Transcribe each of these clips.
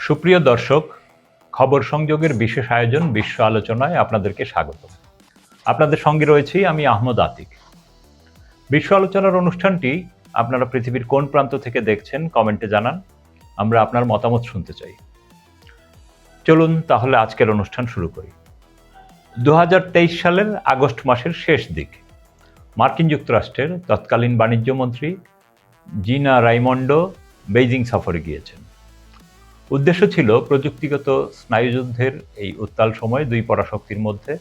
সুপ্রিয় দর্শক, খবর সংযোগের বিশেষ আয়োজন বিশ্ব আলোচনায় আপনাদেরকে স্বাগত। আপনাদের সঙ্গে রয়েছি আমি আহমদ আতিক। বিশ্ব আলোচনার অনুষ্ঠানটি আপনারা পৃথিবীর কোন প্রান্ত থেকে দেখছেন কমেন্টে জানান। আমরা আপনার মতামত শুনতে চাই। চলুন তাহলে আজকের অনুষ্ঠান শুরু করি। 2023 সালের আগস্ট মাসের শেষ দিক মার্কিন যুক্তরাষ্ট্রের তৎকালীন বাণিজ্য মন্ত্রী জিনা রাইমন্ডো বেইজিং সফরে গিয়েছেন। উদ্দেশ্য ছিল প্রযুক্তিগত স্নায়ুযুদ্ধের এই উত্তাল সময়ে দুই পরাশক্তির মধ্যে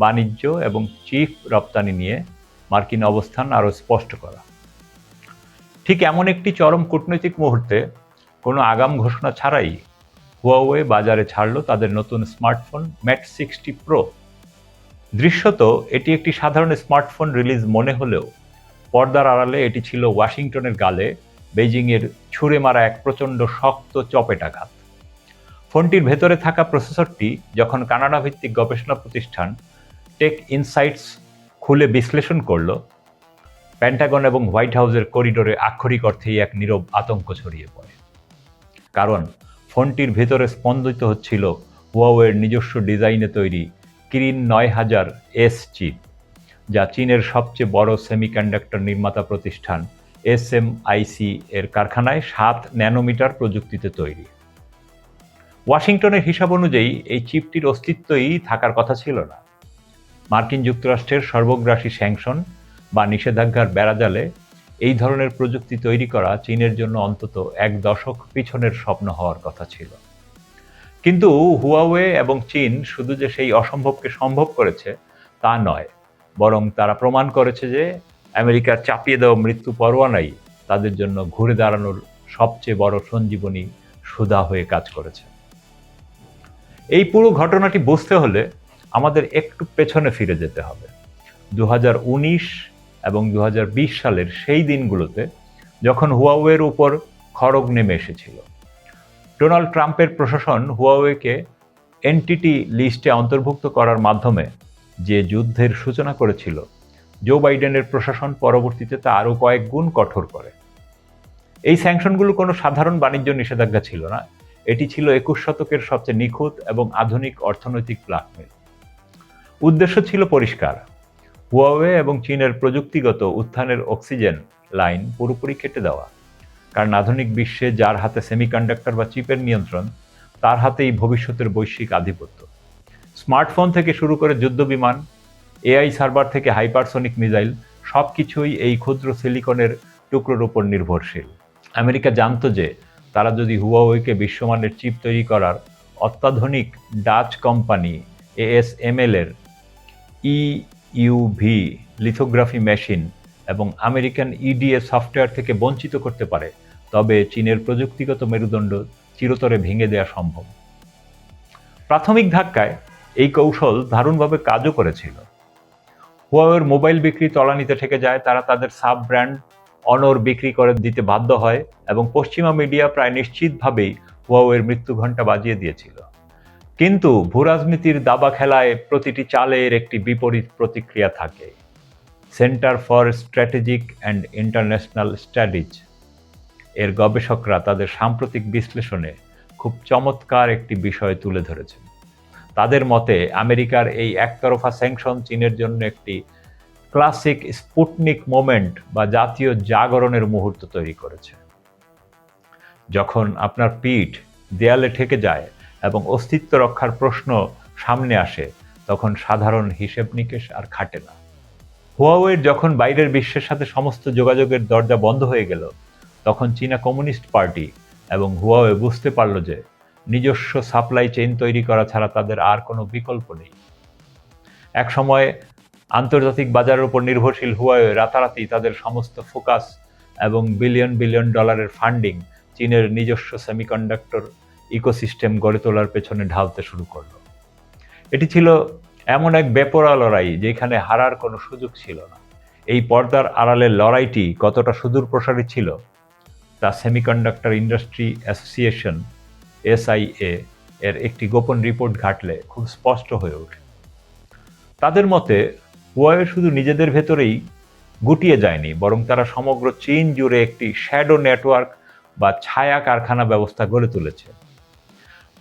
বাণিজ্য এবং চিপ রপ্তানি নিয়ে মার্কিন অবস্থান আরও স্পষ্ট করা। ঠিক এমন একটি চরম কূটনৈতিক মুহূর্তে কোনো আগাম ঘোষণা ছাড়াই হুয়াওয়ে বাজারে ছাড়ল তাদের নতুন স্মার্টফোন ম্যাট 60 প্রো। দৃশ্যত এটি একটি সাধারণ স্মার্টফোন রিলিজ মনে হলেও পর্দার আড়ালে এটি ছিল ওয়াশিংটনের গালে বেইজিংয়ের ছুঁড়ে মারা এক প্রচণ্ড শক্ত চপেটাঘাত। ফোনটির ভেতরে থাকা প্রসেসরটি যখন কানাডা ভিত্তিক গবেষণা প্রতিষ্ঠান টেক ইনসাইটস খুলে বিশ্লেষণ করল, পেন্টাগন এবং হোয়াইট হাউসের করিডোরে আক্ষরিক অর্থেই এক নীরব আতঙ্ক ছড়িয়ে পড়ে। কারণ ফোনটির ভেতরে স্পন্দিত হচ্ছিল হুয়াওয়ের নিজস্ব ডিজাইনে তৈরি কিরিন 9000S চিপ, যা চীনের সবচেয়ে বড় সেমিকন্ডাক্টর নির্মাতা প্রতিষ্ঠান SMIC এর কারখানায় 7 ন্যানোমিটার প্রযুক্তিতে তৈরি। ওয়াশিংটনের হিসাব অনুযায়ী এই চিপটির অস্তিত্বই থাকার কথা ছিল না। মার্কিন যুক্তরাষ্ট্রের সর্বগ্রাসী স্যাংশন বা নিষেধাজ্ঞার বেড়াজালে এই ধরনের প্রযুক্তি তৈরি করা চীনের জন্য অন্তত এক দশক পিছনের স্বপ্ন হওয়ার কথা ছিল। কিন্তু হুয়াওয়ে এবং চীন শুধু যে সেই অসম্ভবকে সম্ভব করেছে তা নয়, বরং তারা প্রমাণ করেছে যে আমেরিকার চাপিয়ে দেওয়া মৃত্যু পরোয়ানাই তাদের জন্য ঘুরে দাঁড়ানোর সবচেয়ে বড় সঞ্জীবনী সুধা হয়ে কাজ করেছে। এই পুরো ঘটনাটি বুঝতে হলে আমাদের একটু পেছনে ফিরে যেতে হবে 2019 এবং 2020 সালের সেই দিনগুলোতে, যখন হুয়াওয়ের উপর খড়গ নেমে এসেছিল। ডোনাল্ড ট্রাম্পের প্রশাসন হুয়াওয়েকে এনটিটি লিস্টে অন্তর্ভুক্ত করার মাধ্যমে যে যুদ্ধের সূচনা করেছিল, জো বাইডেনের প্রশাসন পরবর্তীতে তা আরও কয়েক গুণ কঠোর করে। এই স্যাংশনগুলো কোনো সাধারণ বাণিজ্য নিষেধাজ্ঞা ছিল না, এটি ছিল 21 শতকের সবচেয়ে নিখুঁত এবং আধুনিক অর্থনৈতিক ব্ল্যাকমেল। উদ্দেশ্য ছিল পরিষ্কার, হুয়াওয়ে এবং চীনের প্রযুক্তিগত উত্থানের অক্সিজেন লাইন পুরোপুরি কেটে দেওয়া। কারণ আধুনিক বিশ্বে যার হাতে সেমিকন্ডাক্টর বা চিপের নিয়ন্ত্রণ, তার হাতেই ভবিষ্যতের বৈশ্বিক আধিপত্য। স্মার্টফোন থেকে শুরু করে যুদ্ধবিমান, এআই সার্ভার থেকে হাইপারসনিক মিসাইল, সব কিছুই এই ক্ষুদ্র সিলিকনের টুকরোর উপর নির্ভরশীল। আমেরিকা জানত যে তারা যদি হুয়াওয়েকে বিশ্বমানের চিপ তৈরি করার অত্যাধুনিক ডাচ কোম্পানি ASML এর EUV লিথোগ্রাফি মেশিন এবং আমেরিকান EDA সফটওয়্যার থেকে বঞ্চিত করতে পারে, তবে চীনের প্রযুক্তিগত মেরুদণ্ড চিরতরে ভেঙে দেওয়া সম্ভব। প্রাথমিক ধাক্কায় এই কৌশল দারুণভাবে কাজও করেছিল। হুয়াওয়ের মোবাইল বিক্রি তলানিতে ঠেকে যায়, তারা তাদের সাব ব্র্যান্ড অনর বিক্রি করে দিতে বাধ্য হয় এবং পশ্চিমা মিডিয়া প্রায় নিশ্চিতভাবেই হুয়াওয়ের মৃত্যু ঘণ্টা বাজিয়ে দিয়েছিল। কিন্তু ভূরাজনীতির দাবা খেলায় প্রতিটি চালের একটি বিপরীত প্রতিক্রিয়া থাকে। Centre for strategic and international studies এর গবেষকরা তাদের সাম্প্রতিক বিশ্লেষণে খুব চমৎকার একটি বিষয় তুলে ধরেছেন। তাদের মতে আমেরিকার এই একতরফা স্যাংশন চীনের জন্য একটি ক্লাসিক স্পুটনিক মোমেন্ট বা জাতীয় জাগরণের মুহূর্ত তৈরি করেছে। যখন আপনার পিঠ দেয়ালে ঠেকে যায় এবং অস্তিত্ব রক্ষার প্রশ্ন সামনে আসে, তখন সাধারণ হিসেব নিকেশ আর খাটে না। হুয়াওয়ের যখন বাইরের বিশ্বের সাথে সমস্ত যোগাযোগের দরজা বন্ধ হয়ে গেল, তখন চীনা কমিউনিস্ট পার্টি এবং হুয়াওয়ে বুঝতে পারল যে নিজস্ব সাপ্লাই চেইন তৈরি করা ছাড়া তাদের আর কোনো বিকল্প নেই। এক সময় আন্তর্জাতিক বাজারের উপর নির্ভরশীল হুয়াওয়ে রাতারাতি তাদের সমস্ত ফোকাস এবং বিলিয়ন বিলিয়ন ডলারের ফান্ডিং চীনের নিজস্ব সেমিকন্ডাক্টর ইকোসিস্টেম গড়ে তোলার পেছনে ঢালতে শুরু করল। এটি ছিল এমন এক বেপরোয়া লড়াই যেখানে হারার কোনো সুযোগ ছিল না। এই পর্দার আড়ালের লড়াইটি কতটা সুদূর প্রসারী ছিল তা সেমিকন্ডাক্টর ইন্ডাস্ট্রি অ্যাসোসিয়েশন SIA এর একটি গোপন রিপোর্ট ঘাটলে খুব স্পষ্ট হয়ে ওঠে। তাদের মতে হুয়াওয়ে শুধু নিজেদের ভেতরেই গুটিয়ে যায়নি, বরং তারা সমগ্র চীন জুড়ে একটি শ্যাডো নেটওয়ার্ক বা ছায়া কারখানা ব্যবস্থা গড়ে তুলেছে।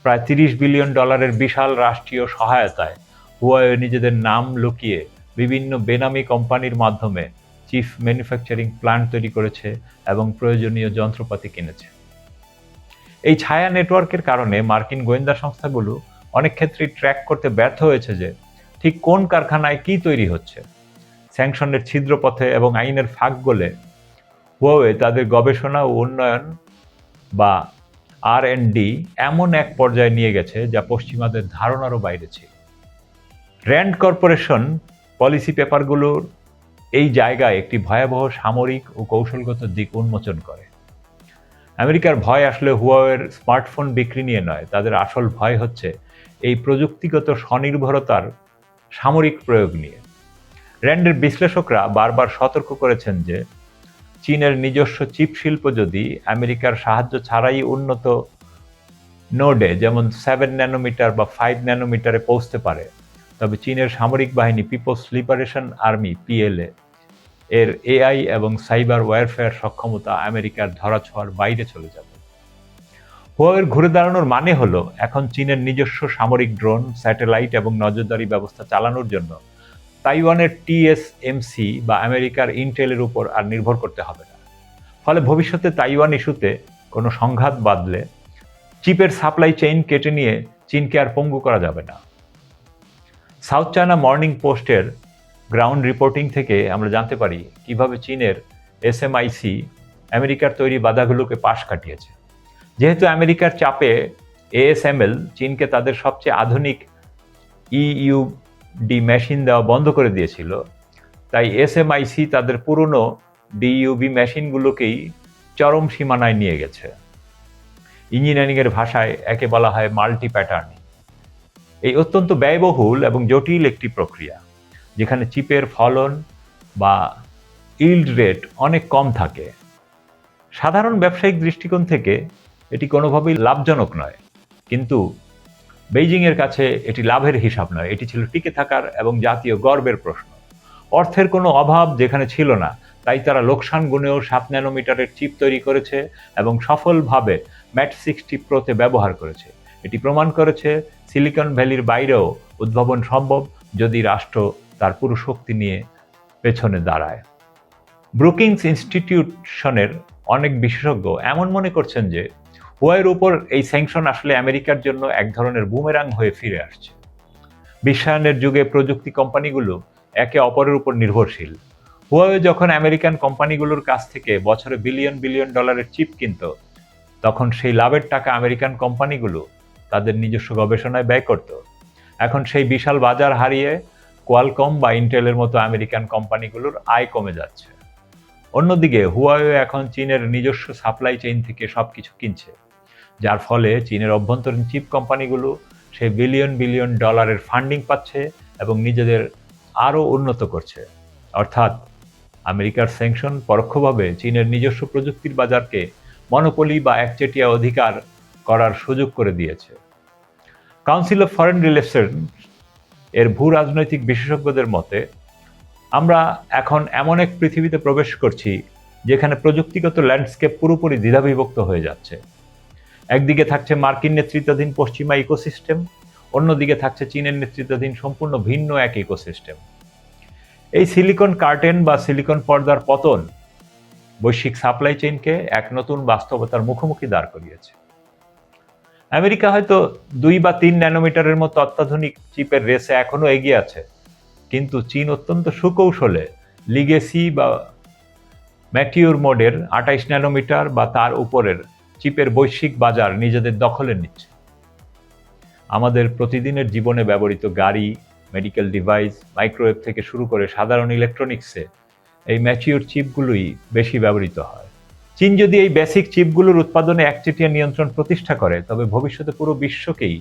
প্রায় $30 বিলিয়ন বিশাল রাষ্ট্রীয় সহায়তায় হুয়াওয়ে নিজেদের নাম লুকিয়ে বিভিন্ন বেনামি কোম্পানির মাধ্যমে চিপ ম্যানুফ্যাকচারিং প্ল্যান্ট তৈরি করেছে এবং প্রয়োজনীয় যন্ত্রপাতি কিনেছে। এই ছায়া নেটওয়ার্কের কারণে মার্কিন গোয়েন্দা সংস্থাগুলো অনেক ক্ষেত্রেই ট্র্যাক করতে ব্যর্থ হয়েছে যে ঠিক কোন কারখানায় কি তৈরি হচ্ছে। স্যাংশনের ছিদ্রপথে এবং আইনের ফাঁক গলে হুয়াওয়ে তাদের গবেষণা ও উন্নয়ন বা R&D এমন এক পর্যায়ে নিয়ে গেছে যা পশ্চিমাদের ধারণারও বাইরে ছিল। র্যান্ড কর্পোরেশন পলিসি পেপারগুলোর এই জায়গায় একটি ভয়াবহ সামরিক ও কৌশলগত দিক উন্মোচন করে। আমেরিকার ভয় আসলে হুয়াওয়ের স্মার্টফোন বিক্রি নিয়ে নয়, তাদের আসল ভয় হচ্ছে এই প্রযুক্তিগত স্বনির্ভরতার সামরিক প্রয়োগ নিয়ে। র্যান্ডের বিশ্লেষকরা বারবার সতর্ক করেছেন যে চীনের নিজস্ব চিপ শিল্প যদি আমেরিকার সাহায্য ছাড়াই উন্নত নোডে যেমন 7 ন্যানোমিটার বা 5 ন্যানোমিটারে পৌঁছতে পারে, তবে চীনের সামরিক বাহিনী পিপলস লিবারেশন আর্মি PLA এর AI এবং সাইবার ওয়্যারফেয়ার সক্ষমতা আমেরিকার ধরাছোঁয়ার বাইরে চলে যাবে। হুয়াওয়ের ঘুরে দাঁড়ানোর মানে হলো এখন চীনের নিজস্ব সামরিক ড্রোন, স্যাটেলাইট এবং নজরদারি ব্যবস্থা চালানোর জন্য তাইওয়ানের TSMC বা আমেরিকার ইন্টেলের উপর আর নির্ভর করতে হবে না। ফলে ভবিষ্যতে তাইওয়ান ইস্যুতে কোনো সংঘাত বাঁধলে চিপের সাপ্লাই চেইন কেটে নিয়ে চীনকে আর পঙ্গু করা যাবে না। সাউথ চায়না মর্নিং পোস্টের গ্রাউন্ড রিপোর্টিং থেকে আমরা জানতে পারি কিভাবে চীনের SMIC আমেরিকার তৈরি বাধাগুলোকে পাশ কাটিয়েছে। যেহেতু আমেরিকার চাপে ASML চীনকে তাদের সবচেয়ে আধুনিক EUV মেশিন দেওয়া বন্ধ করে দিয়েছিল, তাই SMIC তাদের পুরনো DUV মেশিনগুলোকেই চরম সীমানায় নিয়ে গেছে। ইঞ্জিনিয়ারিংয়ের ভাষায় একে বলা হয় মাল্টি প্যাটার্নিং। এই অত্যন্ত ব্যয়বহুল এবং জটিল একটি প্রক্রিয়া, যেখানে চিপের ফলন বা ইল্ড রেট অনেক কম থাকে। সাধারণ ব্যবসায়িক দৃষ্টিকোণ থেকে এটি কোনোভাবেই লাভজনক নয়, কিন্তু বেইজিংয়ের কাছে এটি লাভের হিসাব নয়, এটি ছিল টিকে থাকার এবং জাতীয় গর্বের প্রশ্ন। অর্থের কোনো অভাব যেখানে ছিল না, তাই তারা লোকসান গুণেও 7 ন্যানোমিটারের চিপ তৈরি করেছে এবং সফলভাবে ম্যাট 60 প্রোতে ব্যবহার করেছে। এটি প্রমাণ করেছে সিলিকন ভ্যালির বাইরেও উদ্ভাবন সম্ভব যদি রাষ্ট্র তার পুরো শক্তি নিয়ে পেছনে দাঁড়ায়। ব্রুকিংস ইনস্টিটিউশনের অনেক বিশেষজ্ঞ এমন মনে করছেন যে হুয়াওয়ের উপর এই স্যাংশন আসলে আমেরিকার জন্য এক ধরনের বুমেরাং হয়ে ফিরে আসছে। বিশ্বায়নের যুগে প্রযুক্তি কোম্পানিগুলো একে অপরের উপর নির্ভরশীল। হুয়াওয়ে যখন আমেরিকান কোম্পানিগুলোর কাছ থেকে বছরে বিলিয়ন বিলিয়ন ডলারের চিপ কিনত, তখন সেই লাভের টাকা আমেরিকান কোম্পানিগুলো তাদের নিজস্ব গবেষণায় ব্যয় করত। এখন সেই বিশাল বাজার হারিয়ে কোয়ালকম বা ইন্টেলের মতো আমেরিকান কোম্পানিগুলোর আয় কমে যাচ্ছে। অন্যদিকে হুয়াওয়ে এখন চীনের নিজস্ব সাপ্লাই চেইন থেকে সবকিছু কিনছে, যার ফলে চীনের অভ্যন্তরীণ চিপ কোম্পানিগুলো সেই বিলিয়ন বিলিয়ন ডলারের ফান্ডিং পাচ্ছে এবং নিজেদের আরও উন্নত করছে। অর্থাৎ আমেরিকার স্যাংশন পরোক্ষভাবে চীনের নিজস্ব প্রযুক্তির বাজারকে মনোপলি বা একচেটিয়া অধিকার করার সুযোগ করে দিয়েছে। কাউন্সিল অফ ফরেন রিলেশনস এর ভূ রাজনৈতিক বিশেষজ্ঞদের মতে আমরা এখন এমন এক পৃথিবীতে প্রবেশ করছি যেখানে প্রযুক্তিগত ল্যান্ডস্কেপ পুরোপুরি দ্বিধাবিভক্ত হয়ে যাচ্ছে। একদিকে থাকছে মার্কিন নেতৃত্বাধীন পশ্চিমা ইকোসিস্টেম, অন্যদিকে থাকছে চীনের নেতৃত্বাধীন সম্পূর্ণ ভিন্ন এক ইকোসিস্টেম। এই সিলিকন কার্টেন বা সিলিকন পর্দার পতন বৈশ্বিক সাপ্লাই চেইনকে এক নতুন বাস্তবতার মুখোমুখি দাঁড় করিয়েছে। আমেরিকা হয়তো 2 বা 3 ন্যানোমিটারের মতো অত্যাধুনিক চিপের রেসে এখনো এগিয়ে আছে, কিন্তু চীন অত্যন্ত সুকৌশলে লিগেসি বা ম্যাটিউর মোডের 28 ন্যানোমিটার বা তার উপরের চিপের বৈশ্বিক বাজার নিজেদের দখলে নিচ্ছে। আমাদের প্রতিদিনের জীবনে ব্যবহৃত গাড়ি, মেডিকেল ডিভাইস, মাইক্রোওয়েভ থেকে শুরু করে সাধারণ ইলেকট্রনিক্সে এই ম্যাচিউর চিপগুলোই বেশি ব্যবহৃত হয়। চীন যদি এই বেসিক চিপগুলোর উৎপাদনে একচেটিয়া নিয়ন্ত্রণ প্রতিষ্ঠা করে, তবে ভবিষ্যতে পুরো বিশ্বকেই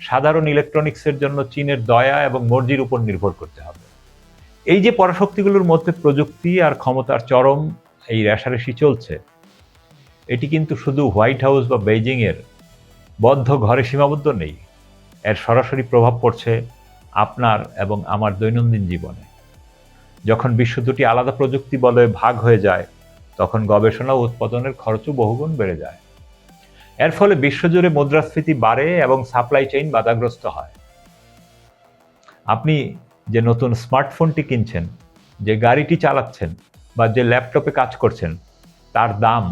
সাধারণ ইলেকট্রনিক্সের জন্য চীনের দয়া এবং মর্জির উপর নির্ভর করতে হবে। এই যে পরাশক্তিগুলোর মধ্যে প্রযুক্তি আর ক্ষমতার চরম এই রেষারেষি চলছে, এটি কিন্তু শুধু হোয়াইট হাউস বা বেইজিংয়ের বদ্ধ ঘরে সীমাবদ্ধ নেই। এর সরাসরি প্রভাব পড়ছে আপনার এবং আমার দৈনন্দিন জীবনে। যখন বিশ্ব দুটি আলাদা প্রযুক্তি বলয়ে ভাগ হয়ে যায়, তখন গবেষণা ও উৎপাদনের খরচও বহুগুণ বেড়ে যায়। এর ফলে বিশ্বজুড়ে মুদ্রাস্ফীতি বাড়ে এবং সাপ্লাই চেইন বাধাগ্রস্ত হয়। আপনি যে নতুন স্মার্টফোনটি কিনছেন, যে গাড়িটি চালাচ্ছেন বা যে ল্যাপটপে কাজ করছেন, তার দাম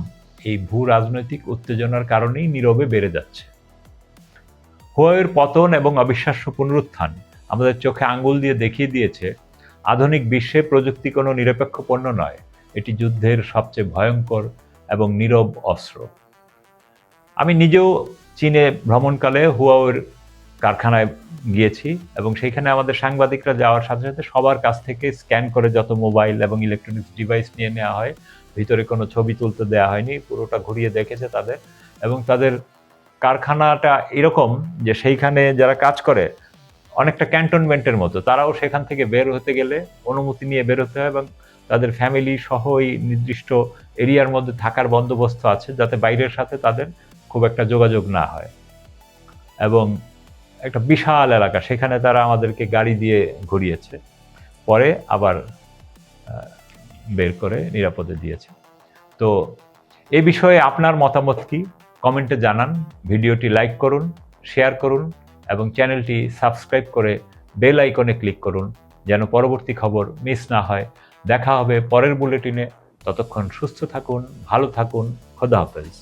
এই ভূ রাজনৈতিক উত্তেজনার কারণেই নীরবে বেড়ে যাচ্ছে। হুয়াওয়ের পতন এবং অবিশ্বাস্য পুনরুত্থান আমাদের চোখে আঙ্গুল দিয়ে দেখিয়ে দিয়েছে, আধুনিক বিশ্বে প্রযুক্তি কোনো নিরপেক্ষ পণ্য নয়, এটি যুদ্ধের সবচেয়ে ভয়ঙ্কর এবং নীরব অস্ত্র। আমি নিজেও চীনে ভ্রমণকালে হুয়াওয়ের কারখানায় গিয়েছি এবং সেইখানে আমাদের সাংবাদিকরা যাওয়ার সাথে সাথে সবার কাছ থেকে স্ক্যান করে যত মোবাইল এবং ইলেকট্রনিক্স ডিভাইস নিয়ে নেওয়া হয়, ভিতরে কোনো ছবি তুলতে দেওয়া হয়নি, পুরোটা ঘুরিয়ে দেখেছে তাদের। এবং তাদের কারখানাটা এরকম যে সেইখানে যারা কাজ করে অনেকটা ক্যান্টনমেন্টের মতো, তারাও সেখান থেকে বের হতে গেলে অনুমতি নিয়ে বের হতে হয় এবং তাদের ফ্যামিলি সহ ওই নির্দিষ্ট এরিয়ার মধ্যে থাকার বন্দোবস্ত আছে, যাতে বাইরের সাথে তাদের খুব একটা যোগাযোগ না হয়। এবং একটা বিশাল এলাকা, সেখানে তারা আমাদেরকে গাড়ি দিয়ে ঘুরিয়েছে, পরে আবার বের করে নিরাপদে দিয়েছে। তো এ বিষয়ে আপনার মতামত কি? কমেন্টে জানান, ভিডিওটি লাইক করুন, শেয়ার করুন এবং চ্যানেলটি সাবস্ক্রাইব করে বেল আইকনে ক্লিক করুন যেন পরবর্তী খবর মিস না হয়। দেখা হবে পরের বুলেটিনে। ততক্ষণ সুস্থ থাকুন, ভালো থাকুন, খোদা হাফেজ।